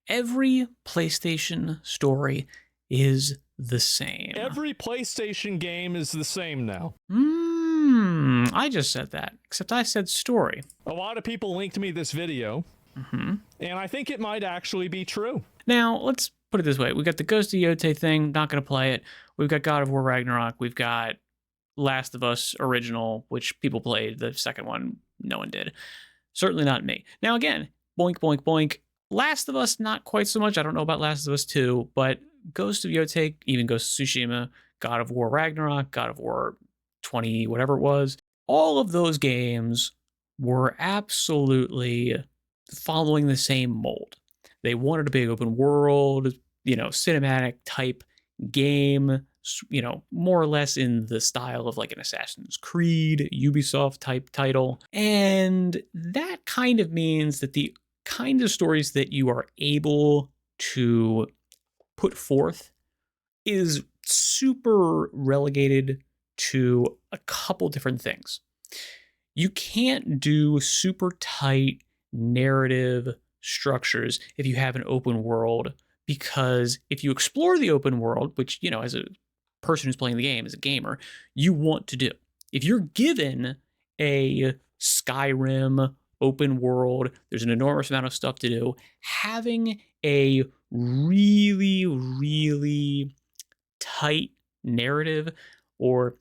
Every PlayStation story is the same. Every PlayStation game is the same now. I just said that, except I said story. A lot of people linked me this video, and I think it might actually be true. Now, let's put it this way. We got the Ghost of Yotei thing, not going to play it. We've got God of War Ragnarok. We've got Last of Us Original, which people played. The second one, no one did. Certainly not me. Now, again, boink, boink, boink. Last of Us, not quite so much. I don't know about Last of Us 2, but Ghost of Yotei, even Ghost of Tsushima, God of War Ragnarok, God of War 20, whatever it was, all of those games were absolutely following the same mold. They wanted a big open world, cinematic type game, more or less in the style of like an Assassin's Creed, Ubisoft type title. And that kind of means that the kind of stories that you are able to put forth is super relegated to a couple different things. You can't do super tight narrative structures if you have an open world, because if you explore the open world, which, as a person who's playing the game, as a gamer, you want to do. If you're given a Skyrim open world, there's an enormous amount of stuff to do, having a really, really tight narrative, or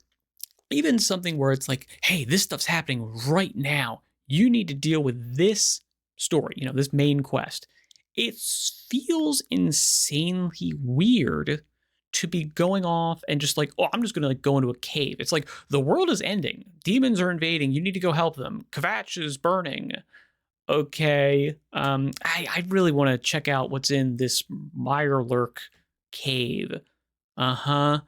even something where it's like, hey, this stuff's happening right now. You need to deal with this story, this main quest. It feels insanely weird to be going off and just like, oh, I'm just going to go into a cave. It's like the world is ending. Demons are invading. You need to go help them. Kvatch is burning. Okay. I really want to check out what's in this Mirelurk cave. Do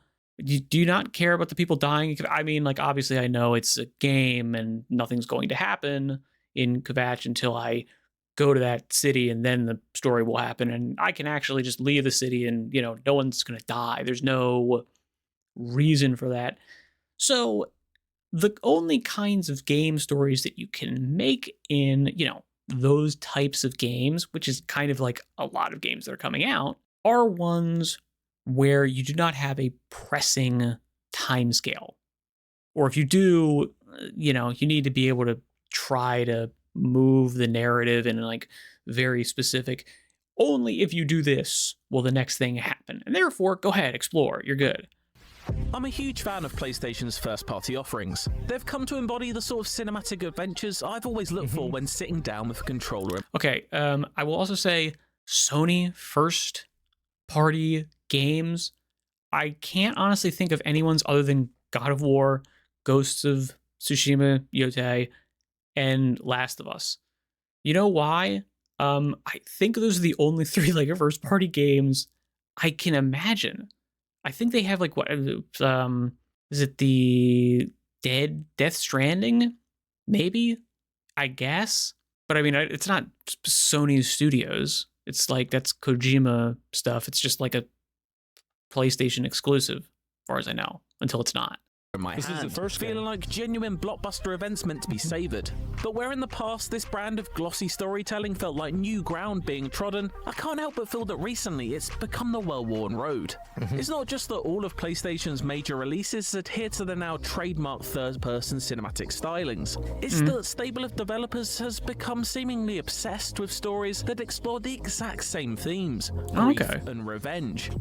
you not care about the people dying? I mean, like, obviously I know it's a game and nothing's going to happen in Kvatch until I go to that city, and then the story will happen, and I can actually just leave the city and, no one's going to die. There's no reason for that. So the only kinds of game stories that you can make in, those types of games, which is kind of like a lot of games that are coming out, are ones where you do not have a pressing timescale. Or if you do, you need to be able to try to move the narrative in like very specific, only if you do this will the next thing happen. And therefore, go ahead, explore, you're good. I'm a huge fan of PlayStation's first-party offerings. They've come to embody the sort of cinematic adventures I've always looked for when sitting down with a controller. Okay, I will also say Sony first-party games, I can't honestly think of any ones other than God of War, Ghosts of Tsushima, Yotei, and Last of Us. You know why? I think those are the only three like first-party games I can imagine. I think they have like what is it, the Death Stranding? Maybe, I guess. But I mean, it's not Sony's studios. It's like that's Kojima stuff. It's just like a PlayStation exclusive, as far as I know, until it's not. In my hand, feeling like genuine blockbuster events meant to be savoured. But where in the past this brand of glossy storytelling felt like new ground being trodden, I can't help but feel that recently it's become the well-worn road. It's not just that all of PlayStation's major releases adhere to the now trademark third-person cinematic stylings. It's that the stable of developers has become seemingly obsessed with stories that explore the exact same themes: grief and revenge.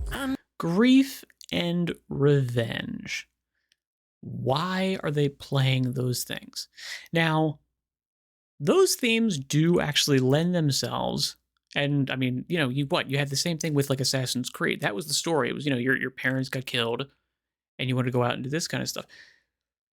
Grief and revenge. Why are they playing those things? Now, those themes do actually lend themselves, and I mean, you had the same thing with like Assassin's Creed. That was the story. It was, your parents got killed, and you want to go out and do this kind of stuff.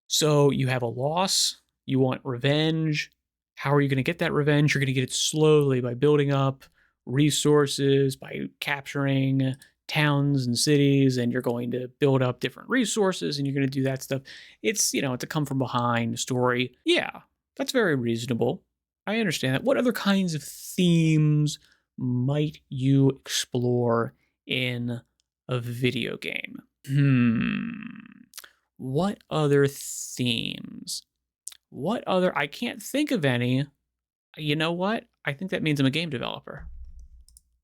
So you have a loss, you want revenge. How are you going to get that revenge? You're going to get it slowly by building up resources, by capturing towns and cities, and you're going to build up different resources, and you're going to do that stuff. It's, it's a come from behind story. Yeah, that's very reasonable. I understand that. What other kinds of themes might you explore in a video game? What other themes? I can't think of any. You know what? I think that means I'm a game developer.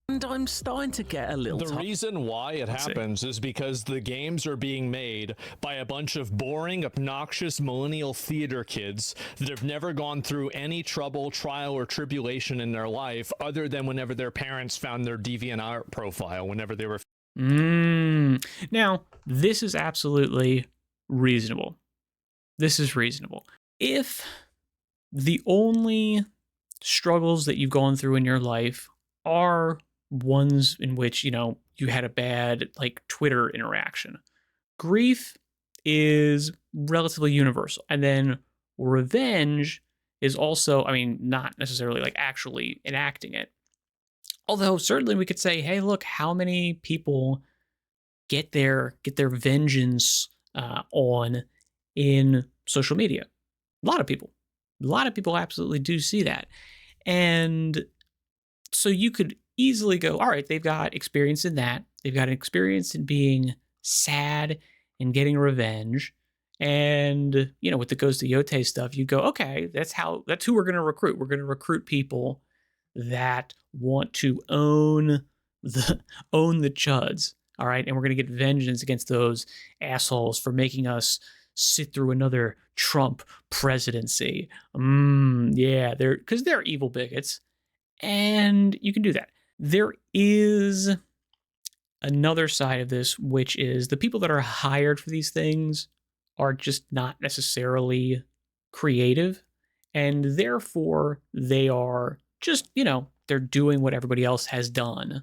And I'm starting to get a little The reason why it happens is because the games are being made by a bunch of boring, obnoxious millennial theater kids that have never gone through any trouble, trial, or tribulation in their life other than whenever their parents found their DeviantArt profile whenever they were. Now, this is absolutely reasonable. This is reasonable. If the only struggles that you've gone through in your life are ones in which, you know, you had a bad like Twitter interaction, grief is relatively universal. And then revenge is also, I mean, not necessarily like actually enacting it. Although certainly we could say, hey, look, how many people get their vengeance on in social media? A lot of people. A lot of people absolutely do see that. And so you could easily go, all right, they've got experience in that. They've got experience in being sad and getting revenge. And, you know, with the Ghost of Yote stuff, you go, okay, that's who we're going to recruit. We're going to recruit people that want to own the chuds. All right. And we're going to get vengeance against those assholes for making us sit through another Trump presidency. Yeah, because they're evil bigots. And you can do that. There is another side of this, which is the people that are hired for these things are just not necessarily creative. And therefore, they are just, you know, they're doing what everybody else has done.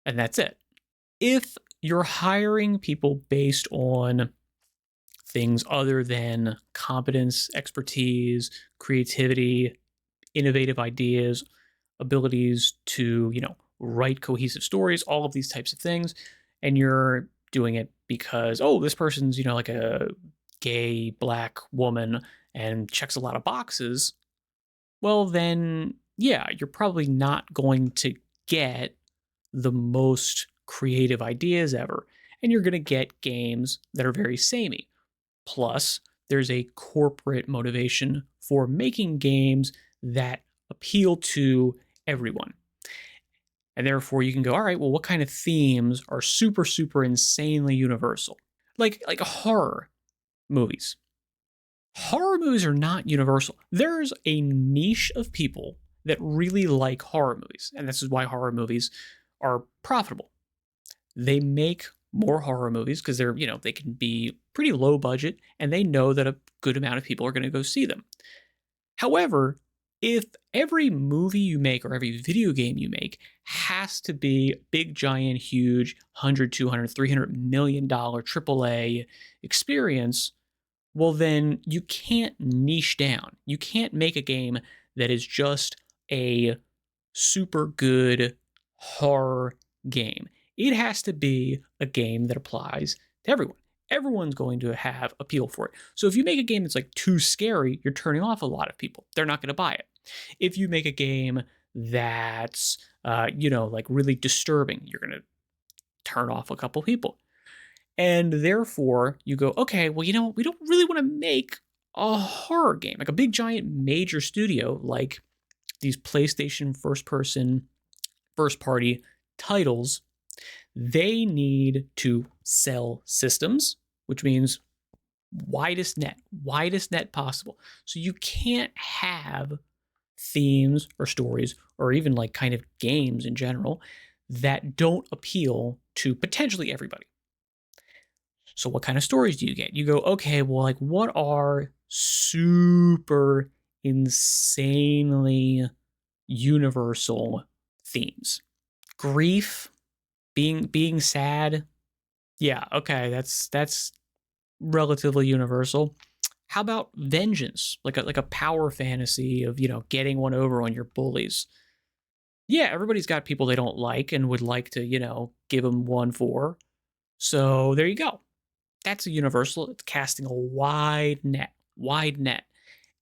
And that's it. If you're hiring people based on things other than competence, expertise, creativity, innovative ideas, abilities to, you know, write cohesive stories, all of these types of things, and you're doing it because, oh, this person's, you know, like a gay black woman and checks a lot of boxes, well, then, yeah, you're probably not going to get the most creative ideas ever. And you're going to get games that are very samey. Plus, there's a corporate motivation for making games that appeal to everyone. And therefore, you can go, all right, well, what kind of themes are super, super insanely universal? Like horror movies. Horror movies are not universal. There's a niche of people that really like horror movies, and this is why horror movies are profitable. They make more horror movies because they're, you know, they can be pretty low budget and they know that a good amount of people are going to go see them. However, if every movie you make or every video game you make has to be big, giant, huge, 100, 200, $300 million AAA experience, well, then you can't niche down. You can't make a game that is just a super good horror game. It has to be a game that applies to everyone. Everyone's going to have appeal for it. So if you make a game that's like too scary, you're turning off a lot of people. They're not going to buy it. If you make a game that's, you know, like really disturbing, you're going to turn off a couple people. And therefore, you go, okay, well, you know what? We don't really want to make a horror game, like a big, giant, major studio like these PlayStation first-party titles. They need to sell systems, which means widest net possible. So you can't have themes or stories or even like kind of games in general that don't appeal to potentially everybody. So what kind of stories do you get? You go, okay, well, like what are super insanely universal themes? Grief, being sad. Yeah, okay, that's relatively universal. How about vengeance? Like a power fantasy of, you know, getting one over on your bullies. Yeah, everybody's got people they don't like and would like to, you know, give them one for. So there you go. That's a universal. It's casting a wide net.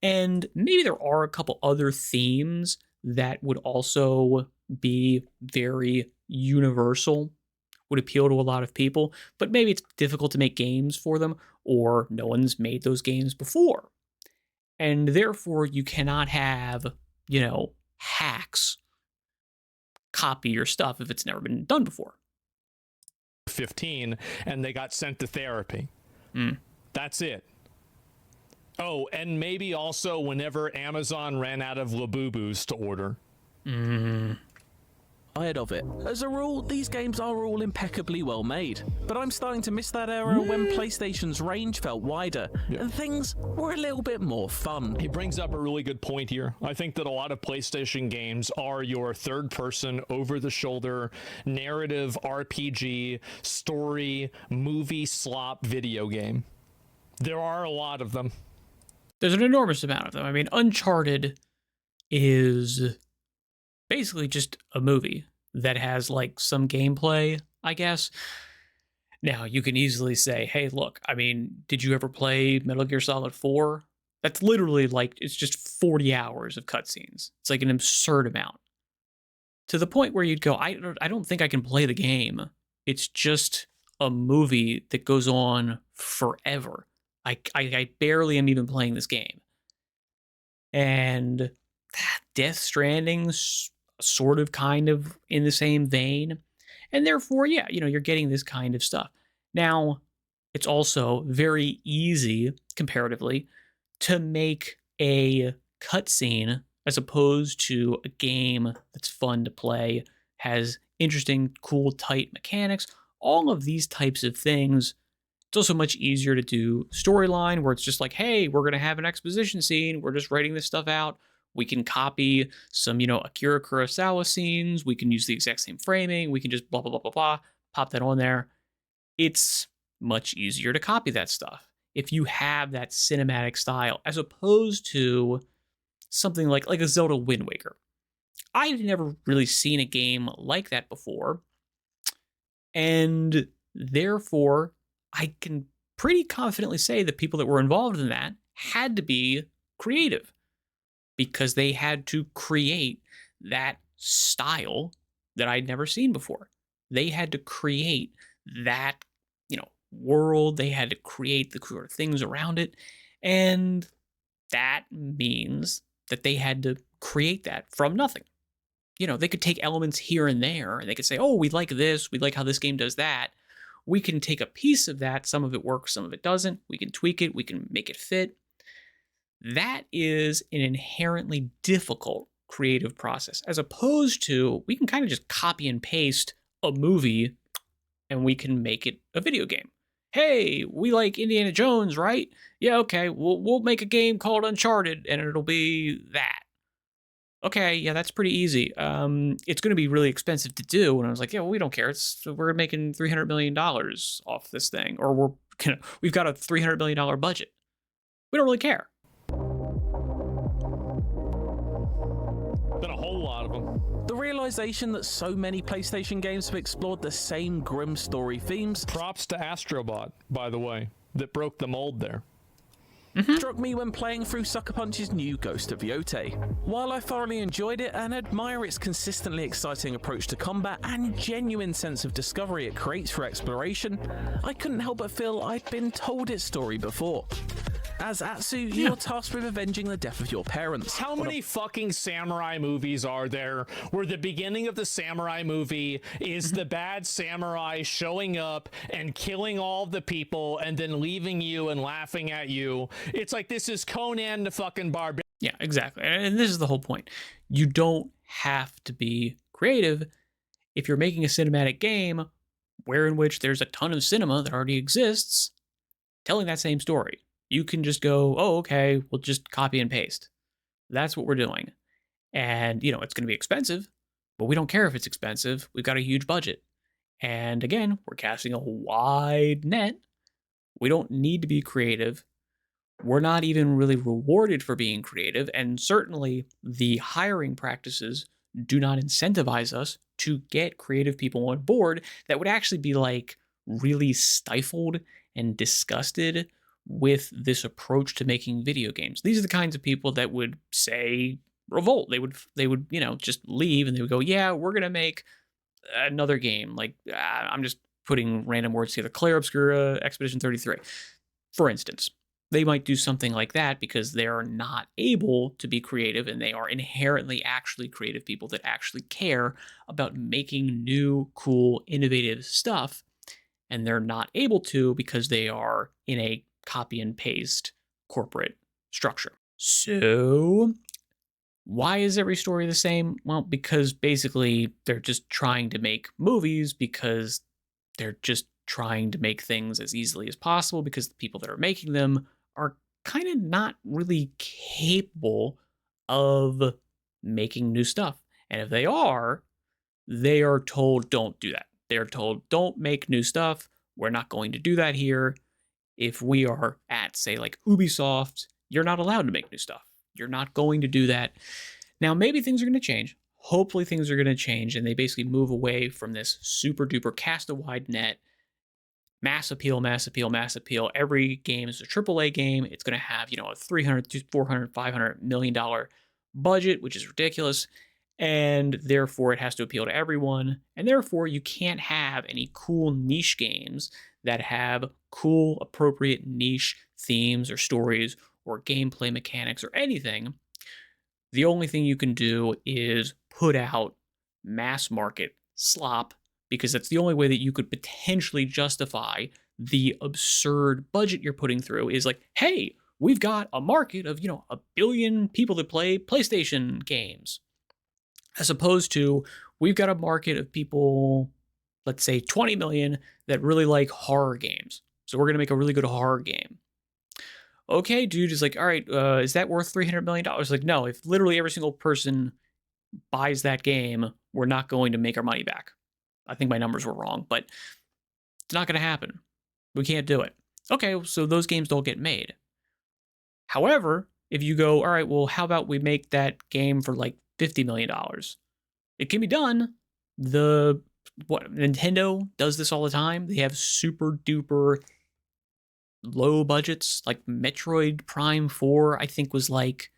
And maybe there are a couple other themes that would also be very universal, would appeal to a lot of people, but maybe it's difficult to make games for them, or no one's made those games before. And therefore, you cannot have, you know, hacks copy your stuff if it's never been done before. 15 and they got sent to therapy. That's it. Oh, and maybe also whenever Amazon ran out of Labubus to order. Tired of it. As a rule, these games are all impeccably well made, but I'm starting to miss that era when PlayStation's range felt wider and things were a little bit more fun. He brings up a really good point here. I think that a lot of PlayStation games are your third-person, over-the-shoulder, narrative RPG, story, movie slop video game. There are a lot of them. There's an enormous amount of them. I mean, Uncharted is basically just a movie that has like some gameplay, I guess. Now, you can easily say, hey, look, I mean, did you ever play Metal Gear Solid 4? That's literally like, it's just 40 hours of cutscenes. It's like an absurd amount. To the point where you'd go, I don't think I can play the game. It's just a movie that goes on forever. I barely am even playing this game. And Death Stranding's sort of kind of in the same vein. And therefore, yeah, you're getting this kind of stuff. Now, it's also very easy, comparatively, to make a cutscene as opposed to a game that's fun to play, has interesting, cool, tight mechanics, all of these types of things. It's also much easier to do storyline where it's just like, hey, we're going to have an exposition scene. We're just writing this stuff out. We can copy some, Akira Kurosawa scenes. We can use the exact same framing. We can just blah, blah, blah, blah, blah, pop that on there. It's much easier to copy that stuff if you have that cinematic style, as opposed to something like a Zelda Wind Waker. I had never really seen a game like that before. And therefore, I can pretty confidently say that people that were involved in that had to be creative, because they had to create that style that I'd never seen before. They had to create that, world. They had to create the sort of things around it. And that means that they had to create that from nothing. They could take elements here and there, and they could say, oh, we like this. We like how this game does that. We can take a piece of that. Some of it works, some of it doesn't. We can tweak it. We can make it fit. That is an inherently difficult creative process, as opposed to we can kind of just copy and paste a movie and we can make it a video game. Hey, we like Indiana Jones, right? Yeah, okay, we'll make a game called Uncharted and it'll be that. Okay, yeah, that's pretty easy. It's going to be really expensive to do. And I was like, yeah, well, we don't care. We're making $300 million off this thing, or we've got a $300 million budget. We don't really care. Been a whole lot of them. The realization that so many PlayStation games have explored the same grim story themes. Props to Astrobot, by the way, that broke the mold there. Struck me when playing through Sucker Punch's new Ghost of Yotei. While I thoroughly enjoyed it and admire its consistently exciting approach to combat and genuine sense of discovery it creates for exploration, I couldn't help but feel I'd been told its story before. As Atsu, you're tasked with avenging the death of your parents. How many fucking samurai movies are there where the beginning of the samurai movie is the bad samurai showing up and killing all the people and then leaving you and laughing at you? It's like, this is Conan the fucking barbarian. Yeah, exactly. And this is the whole point. You don't have to be creative if you're making a cinematic game in which there's a ton of cinema that already exists telling that same story. You can just go, oh, okay, we'll just copy and paste. That's what we're doing. And, it's going to be expensive, but we don't care if it's expensive. We've got a huge budget. And again, we're casting a wide net. We don't need to be creative. We're not even really rewarded for being creative. And certainly the hiring practices do not incentivize us to get creative people on board that would actually be really stifled and disgusted with this approach to making video games. These are the kinds of people that would say revolt. They would just leave, and they would go, yeah, we're going to make another game. I'm just putting random words together. Clair Obscura Expedition 33, for instance. They might do something like that because they're not able to be creative and they are inherently actually creative people that actually care about making new, cool, innovative stuff. And they're not able to because they are in a copy and paste corporate structure. So, why is every story the same? Well, because basically they're just trying to make movies because they're just trying to make things as easily as possible because the people that are making them are kind of not really capable of making new stuff. And if they are told, don't do that. They're told, don't make new stuff. We're not going to do that here. If we are at, say, like Ubisoft, you're not allowed to make new stuff. You're not going to do that. Now, maybe things are going to change. Hopefully, things are going to change and they basically move away from this super duper cast a wide net, mass appeal, mass appeal, mass appeal. Every game is a AAA game. It's going to have, a 300 to 400, $500 million budget, which is ridiculous. And therefore, it has to appeal to everyone. And therefore, you can't have any cool niche games that have cool, appropriate niche themes or stories or gameplay mechanics or anything. The only thing you can do is put out mass market slop because that's the only way that you could potentially justify the absurd budget you're putting through is like, hey, we've got a market of, 1 billion people that play PlayStation games. As opposed to, we've got a market of people, let's say 20 million, that really like horror games. So we're going to make a really good horror game. Okay, dude, is like, all right, is that worth $300 million? Like, no, if literally every single person buys that game, we're not going to make our money back. I think my numbers were wrong, but it's not going to happen. We can't do it. Okay, so those games don't get made. However, if you go, all right, well, how about we make that game for like $50 million? It can be done. Nintendo does this all the time. They have super duper low budgets, like Metroid Prime 4, I think was like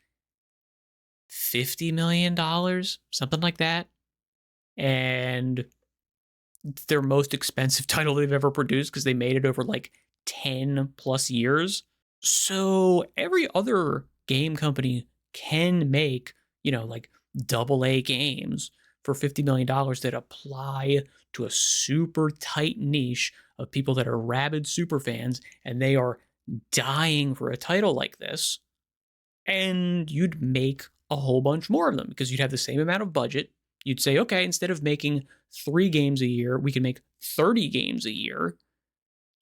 $50 million, something like that. And it's their most expensive title they've ever produced because they made it over like 10 plus years. So every other game company can make, like AA games for $50 million that apply to a super tight niche of people that are rabid super fans and they are dying for a title like this. And you'd make a whole bunch more of them because you'd have the same amount of budget. You'd say, okay, instead of making 3 games a year, we can make 30 games a year.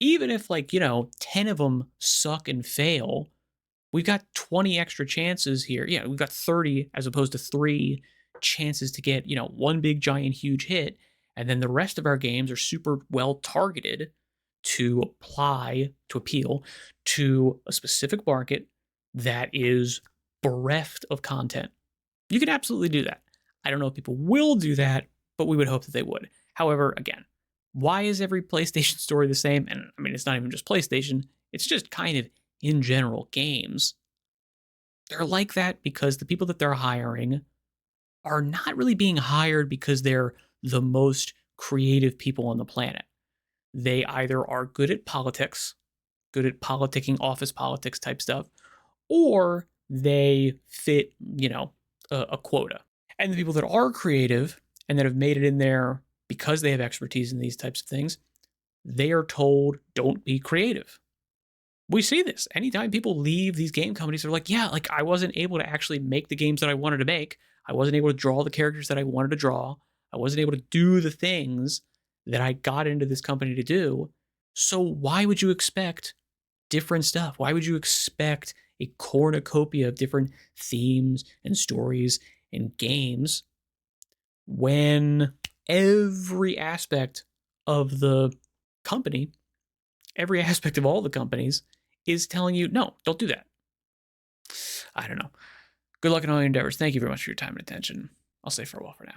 Even if 10 of them suck and fail, we've got 20 extra chances here. Yeah, we've got 30 as opposed to 3 chances to get, one big giant huge hit. And then the rest of our games are super well targeted to appeal to a specific market that is bereft of content. You can absolutely do that. I don't know if people will do that, but we would hope that they would. However, again, why is every PlayStation story the same? And I mean, it's not even just PlayStation. It's just kind of in general games. They're like that because the people that they're hiring are not really being hired because they're the most creative people on the planet. They either are good at politics, good at politicking, office politics type stuff, or they fit, a quota. And the people that are creative and that have made it in there because they have expertise in these types of things, they are told, don't be creative. We see this. Anytime people leave these game companies, they're like, yeah, like I wasn't able to actually make the games that I wanted to make. I wasn't able to draw the characters that I wanted to draw. I wasn't able to do the things that I got into this company to do. So why would you expect different stuff? Why would you expect a cornucopia of different themes and stories and games when every aspect of the company, every aspect of all the companies is telling you, no, don't do that? I don't know. Good luck in all your endeavors. Thank you very much for your time and attention. I'll say farewell for now.